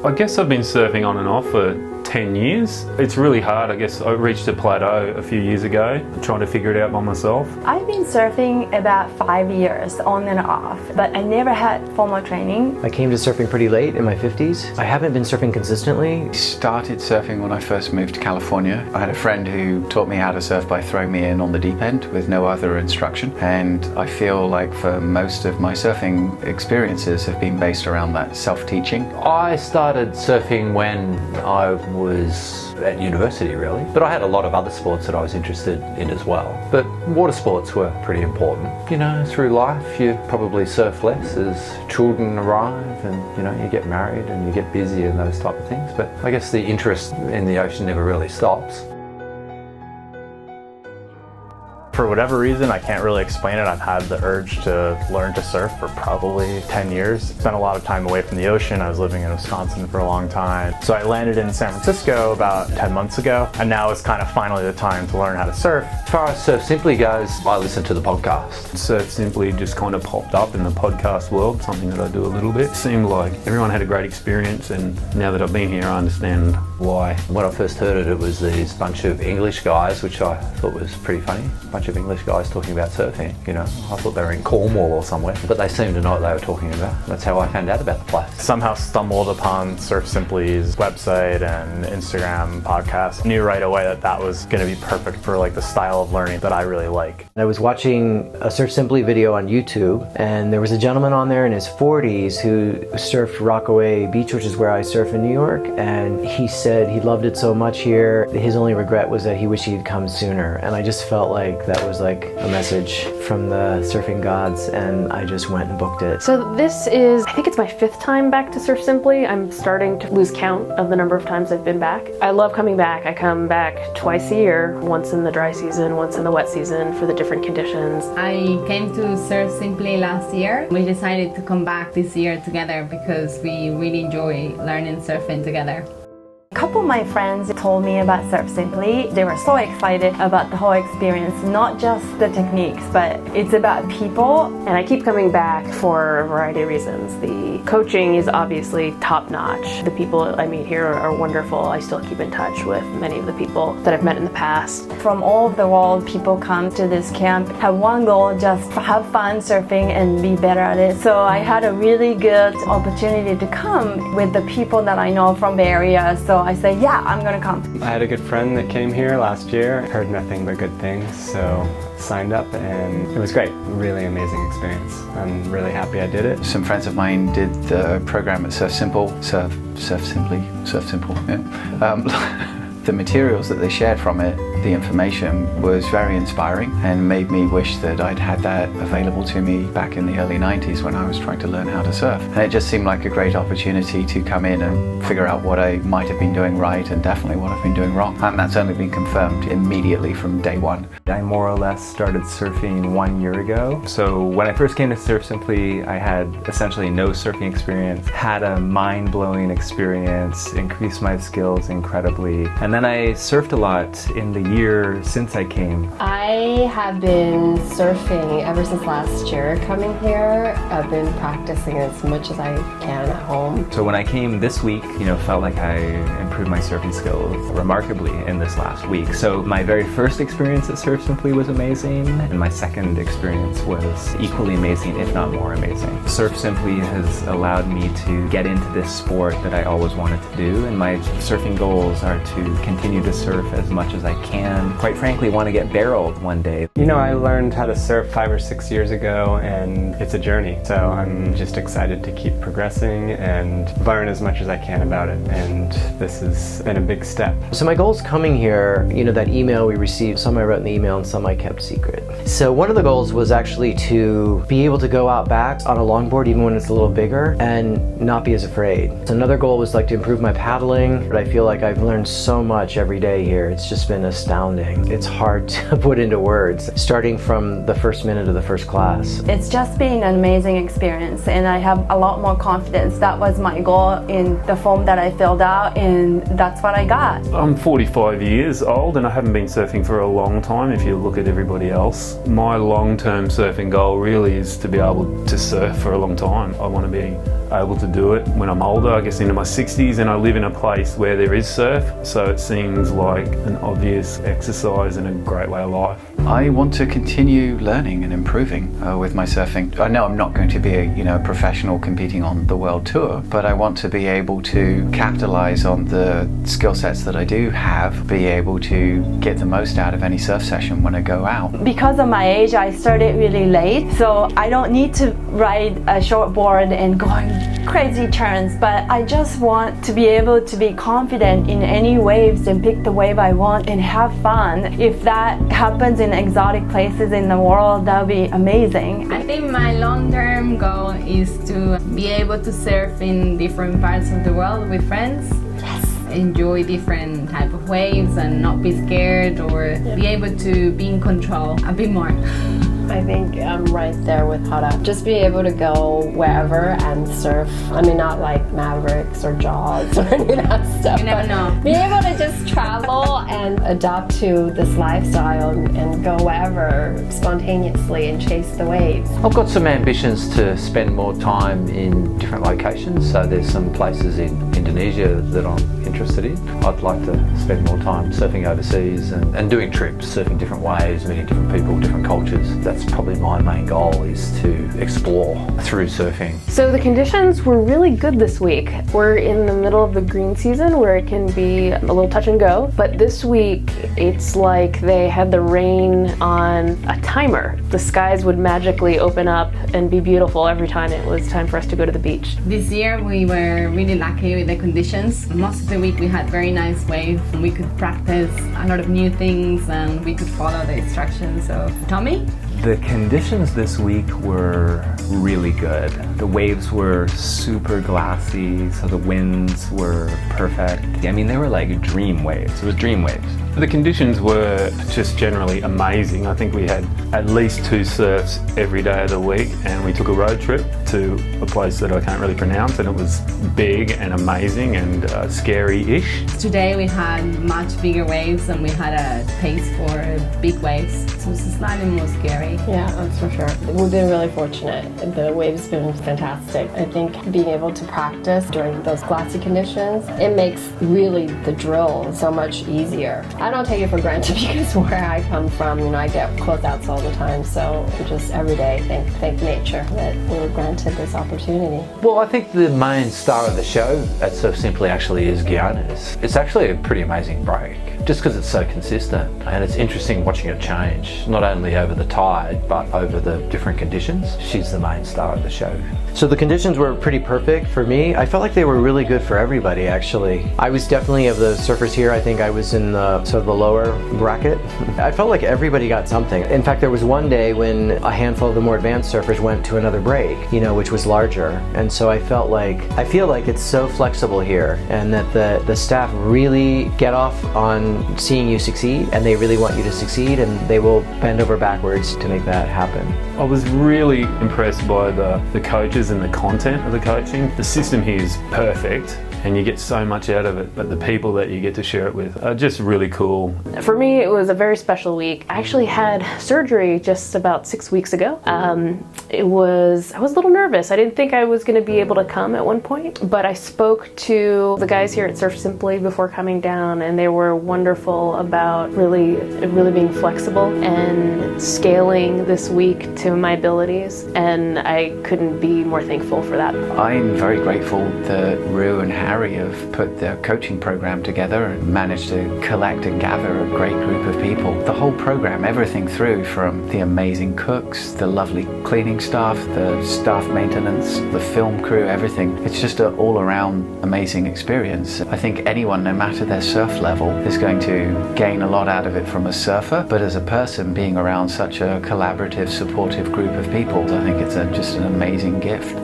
I guess I've been surfing on and off for 10 years. It's really hard. I guess I reached a plateau a few years ago, trying to figure it out by myself. I've been surfing about 5 years, on and off, but I never had formal training. I came to surfing pretty late, in my 50s. I haven't been surfing consistently. I started surfing when I first moved to California. I had a friend who taught me how to surf by throwing me in on the deep end with no other instruction. And I feel like for most of my surfing experiences have been based around that self-teaching. I started surfing when I was at university, really, but I had a lot of other sports that I was interested in as well. But water sports were pretty important. You know, through life you probably surf less as children arrive and, you know, you get married and you get busy and those type of things. But I guess the interest in the ocean never really stops. For whatever reason, I can't really explain it, I've had the urge to learn to surf for probably 10 years. Spent a lot of time away from the ocean. I was living in Wisconsin for a long time. So I landed in San Francisco about 10 months ago, and now is kind of finally the time to learn how to surf. As far as Surf Simply goes, I listen to the podcast. Surf Simply just kind of popped up in the podcast world, something that I do a little bit. It seemed like everyone had a great experience, and now that I've been here, I understand why. When I first heard it, it was these bunch of English guys, which I thought was pretty funny. A bunch of English guys talking about surfing, you know. I thought they were in Cornwall or somewhere, but they seemed to know what they were talking about. That's how I found out about the place. Somehow stumbled upon Surf Simply's website and Instagram podcast. Knew right away that that was going to be perfect for like the style of learning that I really like. I was watching a Surf Simply video on YouTube, and there was a gentleman on there in his 40s who surfed Rockaway Beach, which is where I surf in New York, and he said he loved it so much here. His only regret was that he wished he'd come sooner, and I just felt like that was like a message from the surfing gods, and I just went and booked it. So this is, I think it's my 5th time back to Surf Simply. I'm starting to lose count of the number of times I've been back. I love coming back. I come back twice a year, once in the dry season, once in the wet season for the different conditions. I came to Surf Simply last year. We decided to come back this year together because we really enjoy learning surfing together. A couple of my friends told me about Surf Simply. They were so excited about the whole experience, not just the techniques, but it's about people. And I keep coming back for a variety of reasons. The coaching is obviously top-notch. The people I meet here are wonderful. I still keep in touch with many of the people that I've met in the past. From all over the world, people come to this camp, have one goal, just have fun surfing and be better at it. So I had a really good opportunity to come with the people that I know from the area. So I said, yeah, I'm gonna come. I had a good friend that came here last year, heard nothing but good things, so signed up and it was great. Really amazing experience. I'm really happy I did it. Some friends of mine did the program at Surf Simple, Surf Simple, yeah. The materials that they shared from it, the information was very inspiring and made me wish that I'd had that available to me back in the early 90s when I was trying to learn how to surf. And it just seemed like a great opportunity to come in and figure out what I might have been doing right and definitely what I've been doing wrong. And that's only been confirmed immediately from day one. I more or less started surfing 1 year ago. So when I first came to Surf Simply, I had essentially no surfing experience, had a mind-blowing experience, increased my skills incredibly. And then I surfed a lot in the year since I came. I have been surfing ever since last year coming here. I've been practicing as much as I can at home. So when I came this week, you know, felt like I improved my surfing skills remarkably in this last week. So my very first experience at Surf Simply was amazing, and my second experience was equally amazing, if not more amazing. Surf Simply has allowed me to get into this sport that I always wanted to do, and my surfing goals are to continue to surf as much as I can. Quite frankly, want to get barreled one day. You know, I learned how to surf 5 or 6 years ago, and it's a journey. So I'm just excited to keep progressing and learn as much as I can about it. And this has been a big step. So my goals coming here, you know, that email we received, some I wrote in the email and some I kept secret. So one of the goals was actually to be able to go out back on a longboard even when it's a little bigger and not be as afraid. So another goal was like to improve my paddling, but I feel like I've learned so much every day here. It's just been astounding. It's hard to put into words, starting from the first minute of the first class. It's just been an amazing experience, and I have a lot more confidence. That was my goal in the form that I filled out, and that's what I got. I'm 45 years old and I haven't been surfing for a long time if you look at everybody else. My long-term surfing goal really is to be able to surf for a long time. I want to be able to do it when I'm older, I guess into my 60s, and I live in a place where there is surf, so it seems like an obvious exercise and a great way of life. I want to continue learning and improving with my surfing. I know I'm not going to be a professional competing on the world tour, but I want to be able to capitalize on the skill sets that I do have, be able to get the most out of any surf session when I go out. Because of my age, I started really late, so I don't need to ride a shortboard and go on crazy turns, but I just want to be able to be confident in any waves and pick the wave I want and have fun. If that happens in exotic places in the world, that would be amazing. I think my long-term goal is to be able to surf in different parts of the world with friends. Yes. Enjoy different type of waves and not be scared, or be able to be in control a bit more. I think I'm right there with Hara. Just be able to go wherever and surf. I mean, not like Mavericks or Jaws or any of that stuff. You never know. Be able to just travel and adapt to this lifestyle and go wherever spontaneously and chase the waves. I've got some ambitions to spend more time in different locations. So there's some places in Indonesia that I'm interested in. I'd like to spend more time surfing overseas and doing trips, surfing different waves, meeting different people, different cultures. That's probably my main goal, is to explore through surfing. So the conditions were really good this week. We're in the middle of the green season where it can be a little touch and go, but this week it's like they had the rain on a timer. The skies would magically open up and be beautiful every time it was time for us to go to the beach. This year we were really lucky with the conditions. Most of the week we had very nice waves. We could practice a lot of new things and we could follow the instructions. So, Tommy? The conditions this week were really good. The waves were super glassy, so the winds were perfect. I mean, they were like dream waves. It was dream waves. The conditions were just generally amazing. I think we had at least 2 surfs every day of the week, and we took a road trip to a place that I can't really pronounce, and it was big and amazing and scary-ish. Today we had much bigger waves and we had a taste for big waves, so it was slightly more scary. Yeah, that's for sure. We've been really fortunate. The waves been fantastic. I think being able to practice during those glassy conditions, it makes really the drill so much easier. I don't take it for granted because where I come from, I get closeouts all the time, so just every day thank nature that we were granted this opportunity. Well, I think the main star of the show at Surf Simply actually is Guiana's. It's actually a pretty amazing break, just because it's so consistent, and it's interesting watching it change, not only over the tide, but over the different conditions. She's the main star of the show. So the conditions were pretty perfect for me. I felt like they were really good for everybody, actually. I was definitely, of the surfers here, I think I was in the sort of the lower bracket. I felt like everybody got something. In fact, there was one day when a handful of the more advanced surfers went to another break, which was larger. And so I feel like it's so flexible here, and that the staff really get off on seeing you succeed, and they really want you to succeed, and they will bend over backwards to make that happen. I was really impressed by the coaches and the content of the coaching. The system here is perfect and you get so much out of it, but the people that you get to share it with are just really cool. For me, it was a very special week. I actually had surgery just about 6 weeks ago. I was a little nervous. I didn't think I was going to be able to come at one point, but I spoke to the guys here at Surf Simply before coming down, and they were wonderful about really being flexible and scaling this week to my abilities, and I couldn't be more thankful for that. I'm very grateful that Rue and Harry have put their coaching program together and managed to collect and gather a great group of people. The whole program, everything through from the amazing cooks, the lovely cleaning staff, the staff maintenance, the film crew, everything. It's just an all-around amazing experience. I think anyone, no matter their surf level, is going to gain a lot out of it from a surfer, but as a person, being around such a collaborative, supportive group of people, I think it's just an amazing gift.